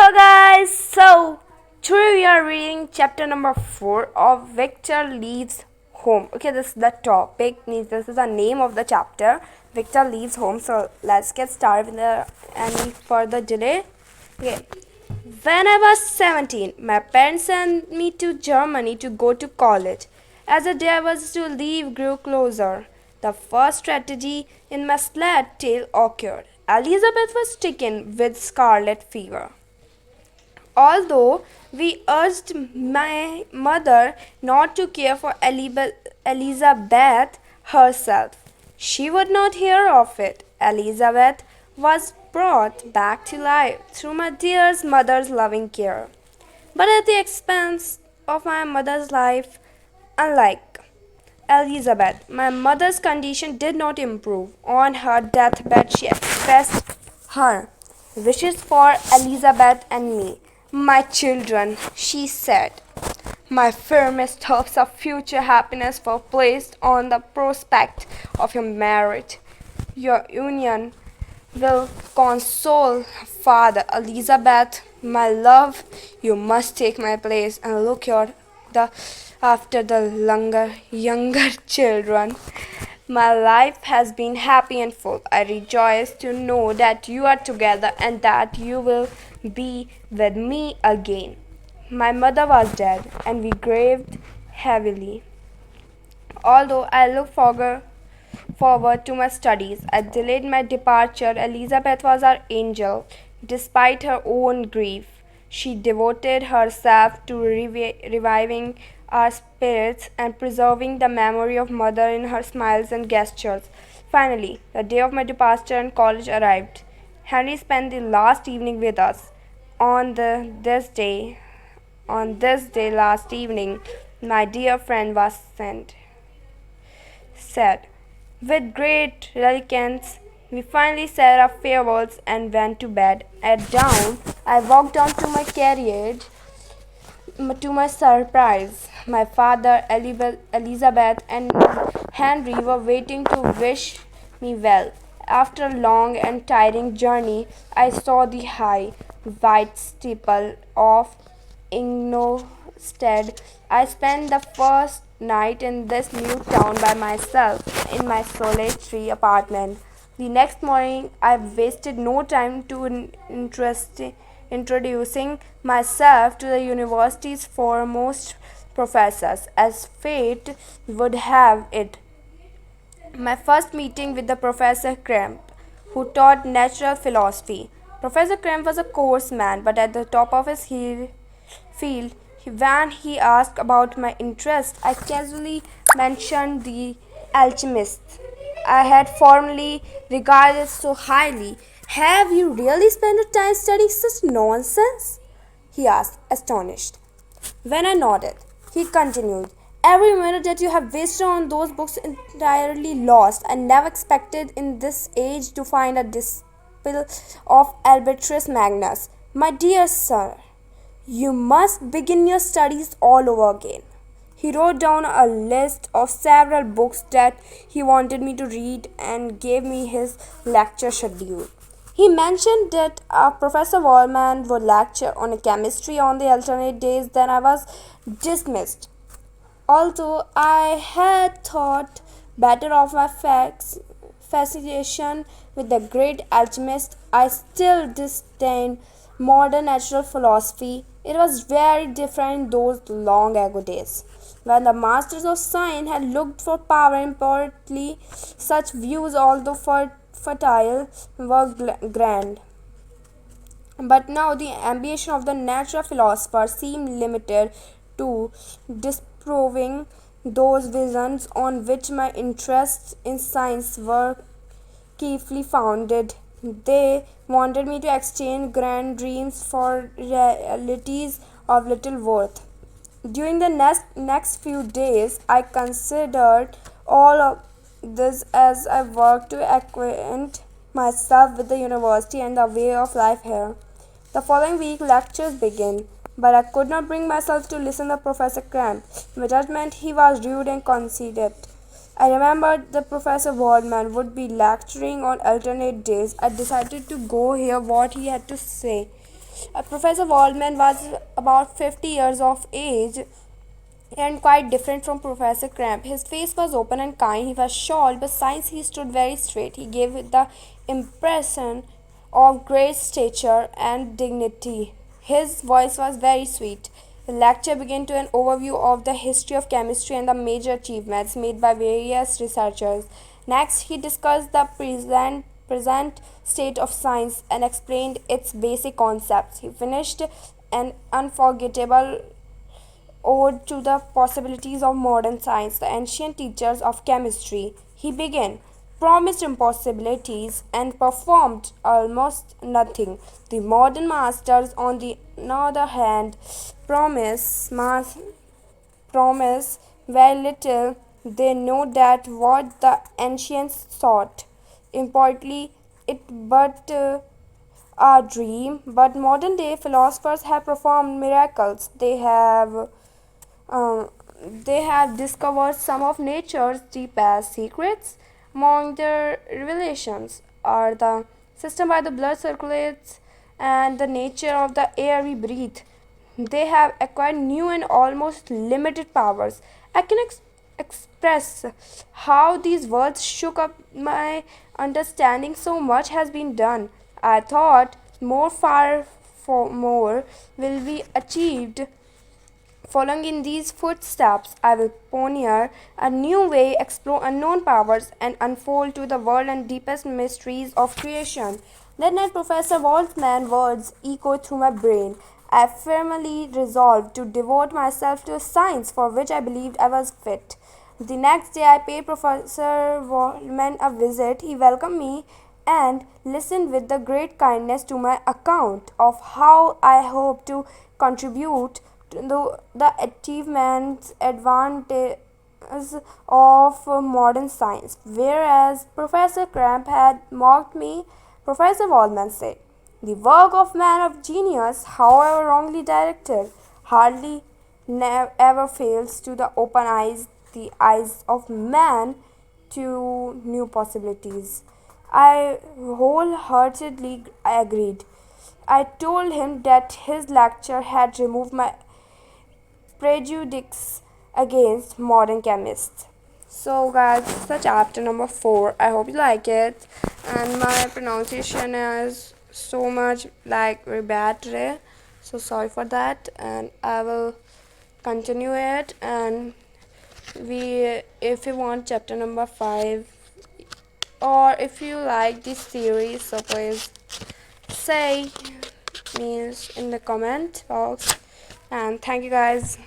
Hello guys, so today we are reading chapter number 4 of Victor Leaves Home. Okay, this is the topic, means this is the name of the chapter, Victor Leaves Home. So let's get started without any further delay. Okay, when I was 17, my parents sent me to Germany to go to college. As the day I was to leave grew closer, the first tragedy in my sad tale occurred. Elizabeth was stricken with scarlet fever. Although we urged my mother not to care for Elizabeth herself, she would not hear of it. Elizabeth was brought back to life through my dear mother's loving care, but at the expense of my mother's life. Unlike Elizabeth, my mother's condition did not improve. On her deathbed, she expressed her wishes for Elizabeth and me. My children, she said, my firmest hopes of future happiness were placed on the prospect of your marriage. Your union will console Father Elizabeth. My love, you must take my place and look the after the younger children. My life has been happy and full. I rejoice to know that you are together and that you will be with me again. My mother was dead, and we grieved heavily. Although I look forward to my studies, I delayed my departure. Elizabeth was our angel. Despite her own grief, she devoted herself to reviving our spirits and preserving the memory of mother in her smiles and gestures. Finally, the day of my departure and college arrived. Henry spent the last evening with us. On this day last evening, my dear friend was said. With great reluctance, we finally said our farewells and went to bed. At dawn, I walked down to my carriage. To my surprise, my father, Elizabeth, and Henry were waiting to wish me well. After a long and tiring journey, I saw the high, white steeple of Ingolstadt. I spent the first night in this new town by myself in my solitary apartment. The next morning, I wasted no time to introducing myself to the university's foremost professors. As fate would have it, my first meeting with the Professor Kremp, who taught natural philosophy. Professor Kremp was a coarse man, but at the top of his field. When he asked about my interest, I casually mentioned the alchemists I had formerly regarded so highly. Have you really spent your time studying such nonsense? He asked, astonished. When I nodded, he continued, every minute that you have wasted on those books entirely lost. I never expected in this age to find a disciple of Albertus Magnus. My dear sir, you must begin your studies all over again. He wrote down a list of several books that he wanted me to read and gave me his lecture schedule. He mentioned that Professor Wallman would lecture on chemistry on the alternate days. Then I was dismissed. Although I had thought better of my fascination with the great alchemist, I still disdained modern natural philosophy. It was very different in those long ago days, when the masters of science had looked for power importantly. Such views, although fertile, were grand. But now the ambition of the natural philosopher seemed limited to disproving those visions on which my interests in science were chiefly founded. They wanted me to exchange grand dreams for realities of little worth. During the next few days, I considered all of this as I worked to acquaint myself with the university and the way of life here. The following week, lectures began, but I could not bring myself to listen to Professor Cramp. In my judgment, he was rude and conceited. I remembered that Professor Waldman would be lecturing on alternate days. I decided to go hear what he had to say. Professor Waldman was about 50 years of age and quite different from Professor Cramp. His face was open and kind, he was short, but since he stood very straight, he gave the impression of great stature and dignity. His voice was very sweet. The lecture began to an overview of the history of chemistry and the major achievements made by various researchers. Next, he discussed the present state of science and explained its basic concepts. He finished an unforgettable ode to the possibilities of modern science, the ancient teachers of chemistry. He began, promised impossibilities, and performed almost nothing. The modern masters, on the other hand, promise very little. They know that what the ancients thought. Importantly, it but a dream. But modern day philosophers have performed miracles. Um, they have discovered some of nature's deepest secrets. Among their revelations are the system by the blood circulates and the nature of the air we breathe. They have acquired new and almost limited powers. I can express how these words shook up my understanding. So much has been done. I thought more far for more will be achieved. Following in these footsteps, I will pioneer a new way, explore unknown powers, and unfold to the world and deepest mysteries of creation. That night, Professor Waltman's words echoed through my brain. I firmly resolved to devote myself to a science for which I believed I was fit. The next day, I paid Professor Waldman a visit. He welcomed me and listened with the great kindness to my account of how I hope to contribute to the achievements advantages of modern science. Whereas Professor Cramp had mocked me, Professor Waldman said, the work of man of genius, however wrongly directed, hardly ever fails to open the eyes of man to new possibilities. I wholeheartedly agreed. I told him that his lecture had removed my prejudice against modern chemists. So, guys, this is the chapter number 4. I hope you like it. And my pronunciation is so much like very bad today. So, sorry for that. And I will continue it. And if you want chapter number 5, or if you like this series, so please say means in the comment box. And thank you guys.